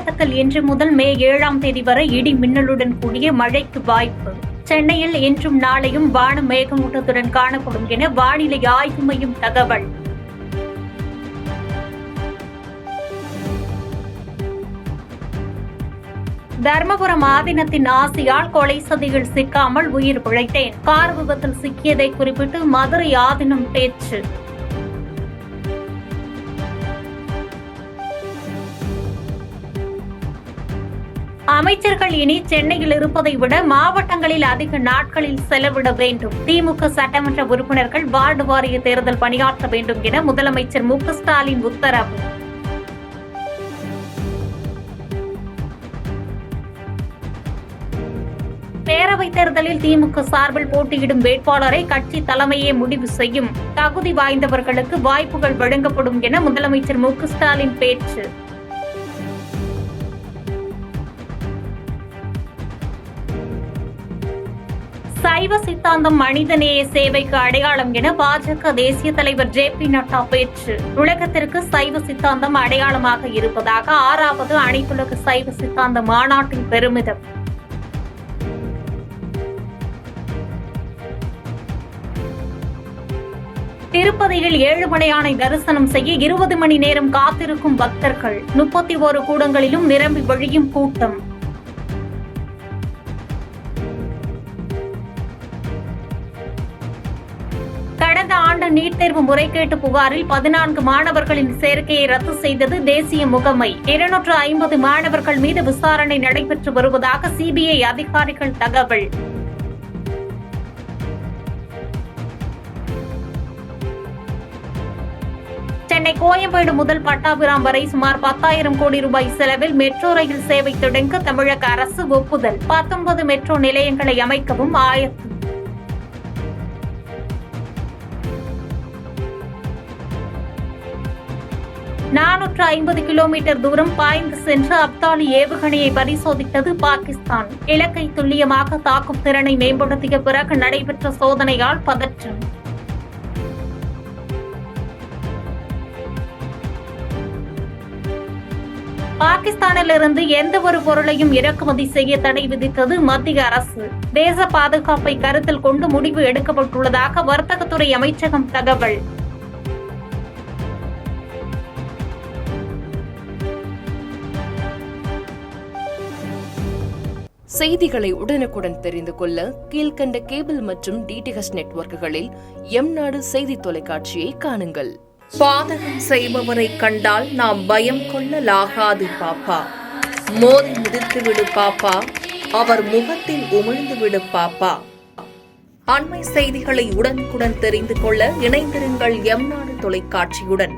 தமிழகத்தில் இன்று முதல் மே 7ஆம் தேதி வரை இடி மின்னலுடன் கூடிய மழைக்கு வாய்ப்பு. சென்னையில் இன்றும் நாளையும் வானம் மேகமூட்டத்துடன் காணப்படும் என வானிலை ஆய்வு மையம் தகவல். தர்மபுரம் ஆதீனத்தின் ஆசையால் கொலை சதியில் சிக்காமல் உயிர் பிழைத்தேன். கார் விபத்தில் சிக்கியதை குறிப்பிட்டு மதுரை ஆதீனம் பேச்சு. அமைச்சர்கள் இனி சென்னையில் இருப்பதை விட மாவட்டங்களில் அதிக நாட்களில் செலவிட வேண்டும். திமுக சட்டமன்ற உறுப்பினர்கள் வார்டு வாரிய தேர்தல் பணியாற்ற வேண்டும் என முதலமைச்சர் மு க ஸ்டாலின் உத்தரவு. பேரவைத் தேர்தலில் திமுக சார்பில் போட்டியிடும் வேட்பாளரை கட்சி தலைமையே முடிவு செய்யும். தகுதி வாய்ந்தவர்களுக்கு வாய்ப்புகள் வழங்கப்படும் என முதலமைச்சர் மு க ஸ்டாலின் பேச்சு. சைவ சித்தாந்தம் மனிதநேய சேவைக்கு அடையாளம் என பாஜக தேசிய தலைவர் ஜே.பி. நட்டா பேச்சு. உலகத்திற்கு சைவ சித்தாந்தம் அடையாளமாக இருப்பதாக 6வது அனைத்துலக சைவ சித்தாந்த மாநாட்டில் பெருமிதம். திருப்பதியில் ஏழுமலையானை தரிசனம் செய்ய 20 மணி நேரம் காத்திருக்கும் பக்தர்கள். 31 கூடங்களிலும் நிரம்பி வழியும் கூட்டம். கடந்த ஆண்டு நீட் தேர்வு முறைகேட்டு புகாரில் 14 மாணவர்களின் சேர்க்கையை ரத்து செய்தது தேசிய முகமை. 250 மாணவர்கள் மீது விசாரணை நடைபெற்று வருவதாக சிபிஐ அதிகாரிகள் தகவல். சென்னை கோயம்பேடு முதல் பட்டாபிராம் வரை சுமார் 10,000 கோடி ரூபாய் செலவில் மெட்ரோ ரயில் சேவை தொடங்க தமிழக அரசு ஒப்புதல். 19 மெட்ரோ நிலையங்களை அமைக்கவும் ஆயத்தம். 450 கிலோமீட்டர் தூரம் பாய்ந்து சென்று அப்தாலி ஏவுகணையை பரிசோதித்தது பாகிஸ்தான். இலக்கை துல்லியமாக தாக்கும் திறனை மேம்படுத்திய பிறகு நடைபெற்ற சோதனையால் பதற்றம். பாகிஸ்தானிலிருந்து எந்த ஒரு பொருளையும் இறக்குமதி செய்ய தடை விதித்தது மத்திய அரசு. தேச பாதுகாப்பை கருத்தில் கொண்டு முடிவு எடுக்கப்பட்டுள்ளதாக வர்த்தகத்துறை அமைச்சகம் தகவல். செய்திகளை உடனுக்குடன் தெரிந்து கொள்ள கீழ்கண்ட கேபிள் மற்றும் டிடிஎச் நெட்வொர்க்குகளில் எம்நாடு செய்தி தொலைக்காட்சியை காணுங்கள். பாதகம் செய்பவரை கண்டால் நாம் பயம் கொள்ளலாகாது பாப்பா. மோதி மிதித்துவிடு பாப்பா, அவர் முகத்தில் உமிழ்ந்துவிடு பாப்பா. அண்மை செய்திகளை உடனுக்குடன் தெரிந்து கொள்ள இணைந்திருங்கள் எம்நாடு தொலைக்காட்சியுடன்.